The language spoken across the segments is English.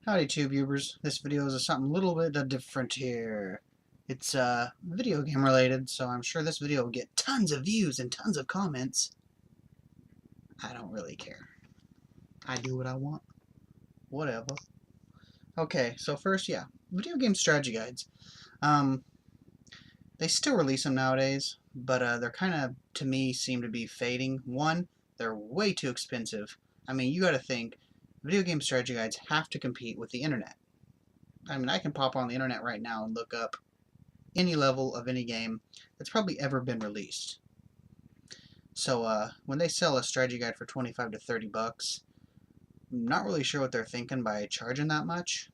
Howdy TubeUbers. This video is something a little bit different here. It's video game related, so I'm sure this video will get tons of views and tons of comments. I don't really care. I do what I want. Whatever. Okay, so first, yeah, video game strategy guides. They still release them nowadays, but they're kind of, to me, seem to be fading. One, they're way too expensive. I mean, you gotta think, video game strategy guides have to compete with the internet. I mean, I can pop on the internet right now and look up any level of any game that's probably ever been released. So when they sell a strategy guide for 25 to 30 bucks, I'm not really sure what they're thinking by charging that much.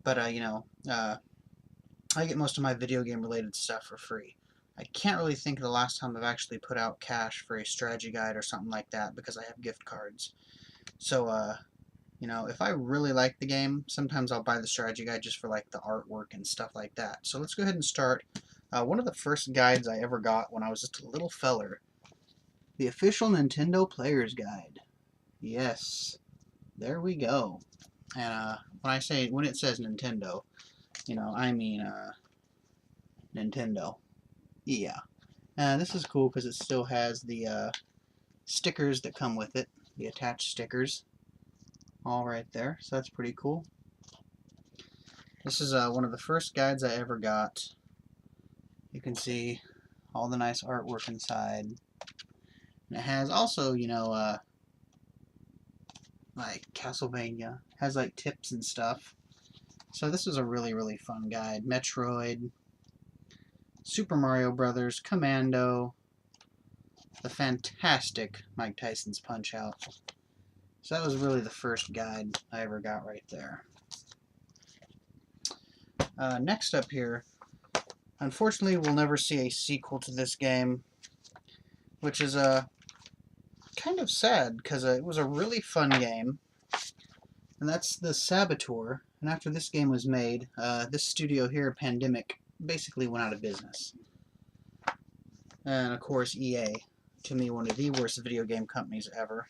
But I get most of my video game related stuff for free. I can't really think of the last time I've actually put out cash for a strategy guide or something like that because I have gift cards. So if I really like the game, sometimes I'll buy the strategy guide just for like the artwork and stuff like that. So let's go ahead and start. One of the first guides I ever got when I was just a little feller, the official Nintendo Player's Guide. Yes, there we go. And when it says Nintendo, I mean Nintendo. Yeah. This is cool because it still has the stickers that come with it, the attached stickers, all right there. So that's pretty cool. This is one of the first guides I ever got. You can see all the nice artwork inside. And it has also, like Castlevania. It has like tips and stuff. So this is a really, really fun guide. Metroid, Super Mario Brothers, Commando, the fantastic Mike Tyson's Punch-Out. So that was really the first guide I ever got right there. Next up here, unfortunately we'll never see a sequel to this game, which is kind of sad because it was a really fun game, and that's the Saboteur. And after this game was made, this studio here, Pandemic, basically went out of business. And of course EA, to me one of the worst video game companies ever.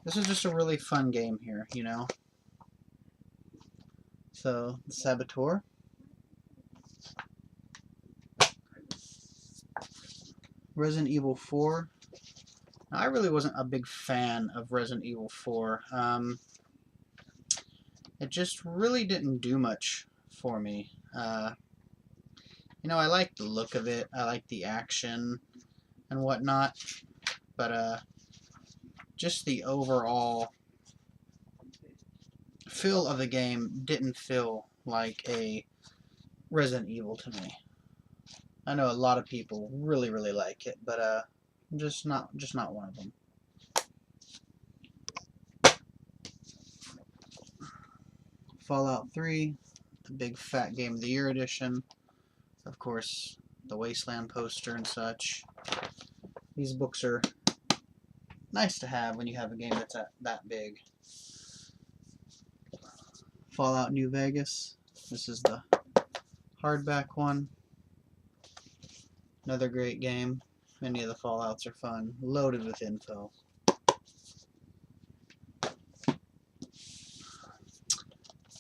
This is just a really fun game here, So, the Saboteur. Resident Evil 4. Now, I really wasn't a big fan of Resident Evil 4. It just really didn't do much for me. I like the look of it. I like the action and whatnot. But just the overall feel of the game didn't feel like a Resident Evil to me. I know a lot of people really, really like it, but just not one of them. Fallout 3, the big fat Game of the Year edition. Of course, the Wasteland poster and such. These books are nice to have when you have a game that's that big. Fallout New Vegas. This is the hardback one. Another great game. Many of the Fallouts are fun. Loaded with info.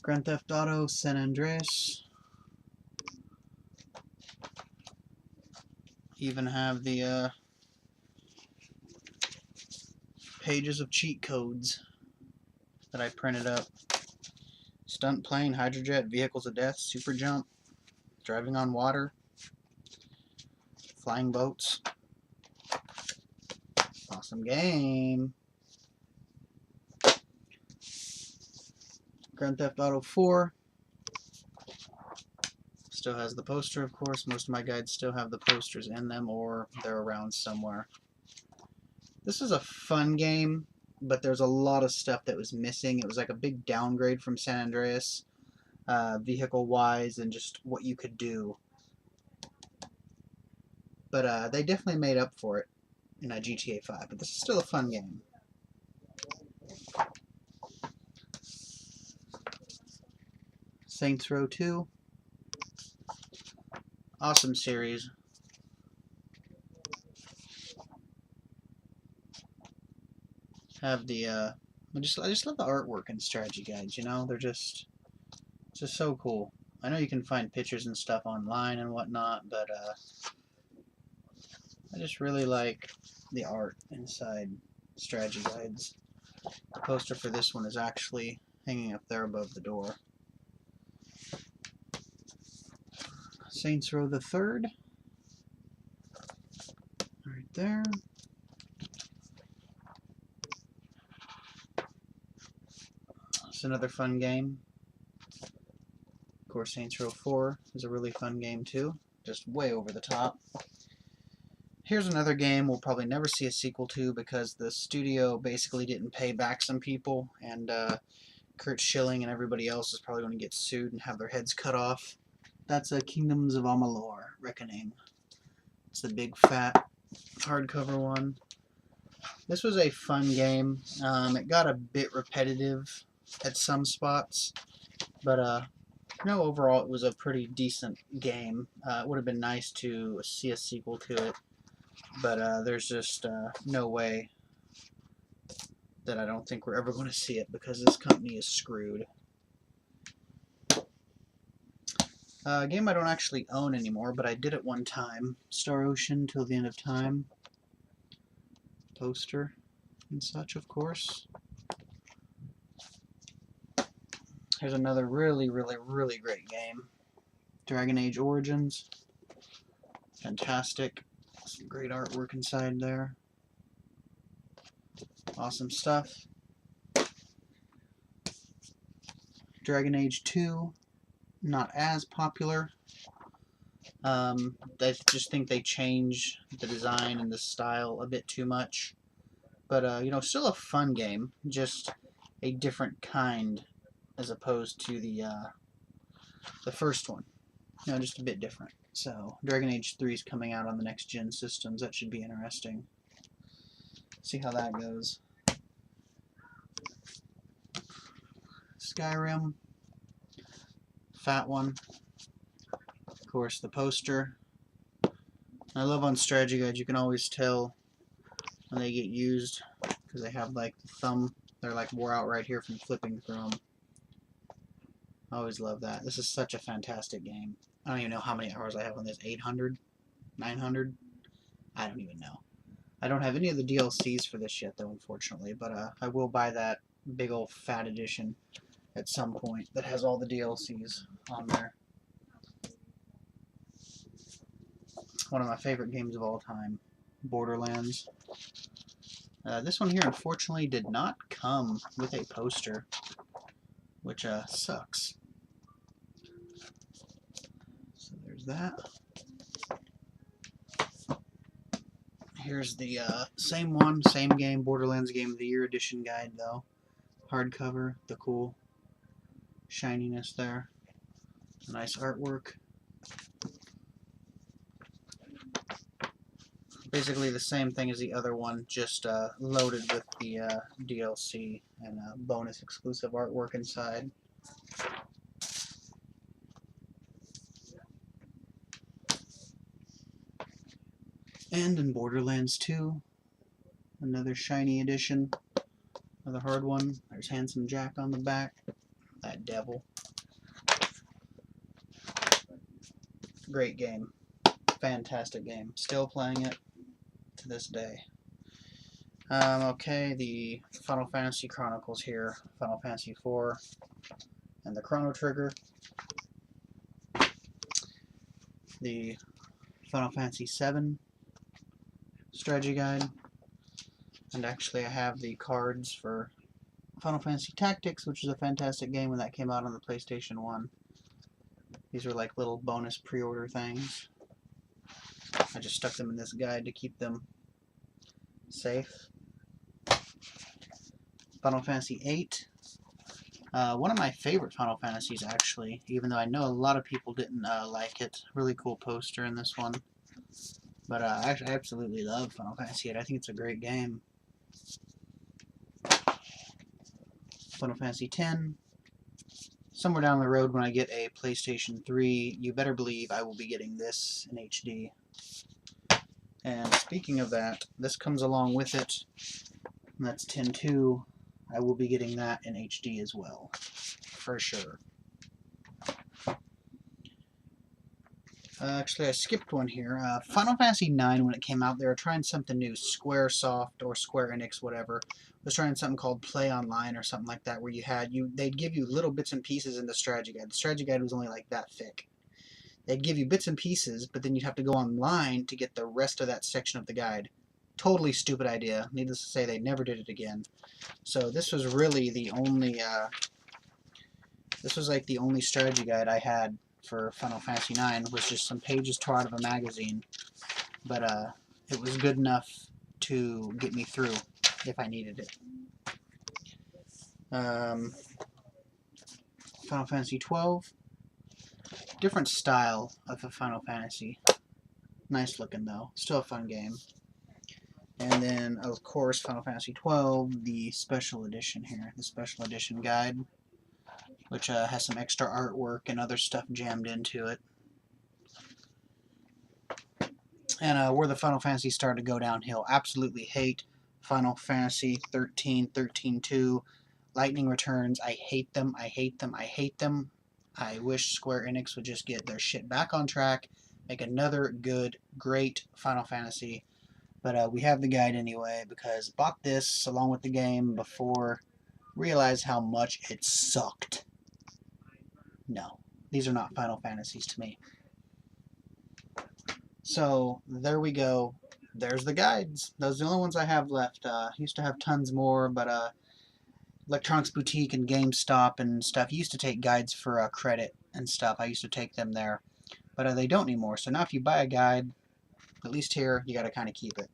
Grand Theft Auto San Andreas. Even have the pages of cheat codes that I printed up. Stunt plane, hydrojet, vehicles of death, super jump, driving on water, flying boats. Awesome game. Grand Theft Auto 4. Still has the poster, of course. Most of my guides still have the posters in them, or they're around somewhere. This is a fun game, but there's a lot of stuff that was missing. It was like a big downgrade from San Andreas, vehicle-wise, and just what you could do. But they definitely made up for it in GTA 5. But this is still a fun game. Saints Row 2. Awesome series. Have the I just love the artwork and strategy guides. You know, they're just so cool. I know you can find pictures and stuff online and whatnot, but I just really like the art inside strategy guides. The poster for this one is actually hanging up there above the door. Saints Row the Third, right there. It's another fun game. Of course, Saints Row 4 is a really fun game too, just way over the top. Here's another game we'll probably never see a sequel to because the studio basically didn't pay back some people, and Kurt Schilling and everybody else is probably going to get sued and have their heads cut off. That's Kingdoms of Amalur: Reckoning. It's the big fat hardcover one. This was a fun game. It got a bit repetitive at some spots, but no, overall it was a pretty decent game. It would have been nice to see a sequel to it, but there's just no way that I don't think we're ever going to see it because this company is screwed. A game I don't actually own anymore, but I did at one time. Star Ocean Till the End of Time. Poster and such, of course. Here's another really, really, really great game. Dragon Age Origins. Fantastic. Some great artwork inside there. Awesome stuff. Dragon Age 2. Not as popular. I just think they change the design and the style a bit too much. But, you know, still a fun game. Just a different kind as opposed to the first one. You know, just a bit different. So, Dragon Age 3 is coming out on the next gen systems. That should be interesting. See how that goes. Skyrim. Fat one. Of course, the poster. I love on strategy guides, you can always tell when they get used because they have like the thumb. They're like wore out right here from flipping through them. I always love that. This is such a fantastic game. I don't even know how many hours I have on this. 800? 900? I don't even know. I don't have any of the DLCs for this yet, though, unfortunately. But I will buy that big old fat edition at some point that has all the DLCs on there. One of my favorite games of all time, Borderlands. This one here, unfortunately, did not come with a poster, which sucks. So there's that. Here's the same one, same game, Borderlands Game of the Year edition guide, though. Hardcover, the cool shininess there. Nice artwork. Basically the same thing as the other one, just loaded with the DLC and bonus exclusive artwork inside. And in Borderlands 2, another shiny edition of the hard one. There's Handsome Jack on the back. That devil. Great game. Fantastic game. Still playing it to this day. Okay, the Final Fantasy Chronicles here. Final Fantasy IV and the Chrono Trigger. The Final Fantasy VII strategy guide. And actually I have the cards for Final Fantasy Tactics, which is a fantastic game when that came out on the PlayStation 1. These are like little bonus pre-order things. I just stuck them in this guide to keep them safe. Final Fantasy VIII. One of my favorite Final Fantasies, actually, even though I know a lot of people didn't like it. Really cool poster in this one. But I absolutely love Final Fantasy VIII. I think it's a great game. Final Fantasy X. Somewhere down the road when I get a PlayStation 3, you better believe I will be getting this in HD. And speaking of that, this comes along with it. And that's 10-2 I will be getting that in HD as well, for sure. Actually, I skipped one here. Final Fantasy IX, when it came out, they were trying something new. Squaresoft or Square Enix, whatever, was trying something called Play Online or something like that, where they'd give you little bits and pieces in the strategy guide. The strategy guide was only like that thick. They'd give you bits and pieces, but then you'd have to go online to get the rest of that section of the guide. Totally stupid idea. Needless to say, they never did it again. So this was really the only, this was like the only strategy guide I had for Final Fantasy IX, was just some pages tore out of a magazine. But it was good enough to get me through if I needed it. Final Fantasy XII, different style of a Final Fantasy. Nice looking though, still a fun game. And then, of course, Final Fantasy XII, the special edition here, the special edition guide, which has some extra artwork and other stuff jammed into it. And where the Final Fantasy started to go downhill. Absolutely hate Final Fantasy 13, 13-2, Lightning Returns. I hate them, I hate them, I hate them. I wish Square Enix would just get their shit back on track, make another good, great Final Fantasy. But we have the guide anyway, because I bought this along with the game before, realized how much it sucked. No, these are not Final Fantasies to me. So there we go. There's the guides. Those are the only ones I have left. Used to have tons more, but Electronics Boutique and GameStop and stuff used to take guides for credit and stuff. I used to take them there, but they don't anymore. So now if you buy a guide, at least here, you got to kind of keep it.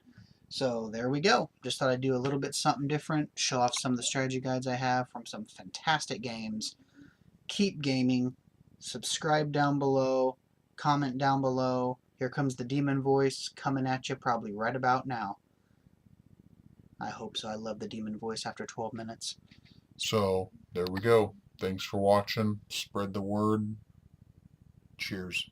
So there we go. Just thought I'd do a little bit something different, show off some of the strategy guides I have from some fantastic games. Keep gaming. Subscribe down below. Comment down below. Here comes the demon voice coming at you probably right about now. I hope so. I love the demon voice after 12 minutes. So there we go. Thanks for watching. Spread the word. Cheers.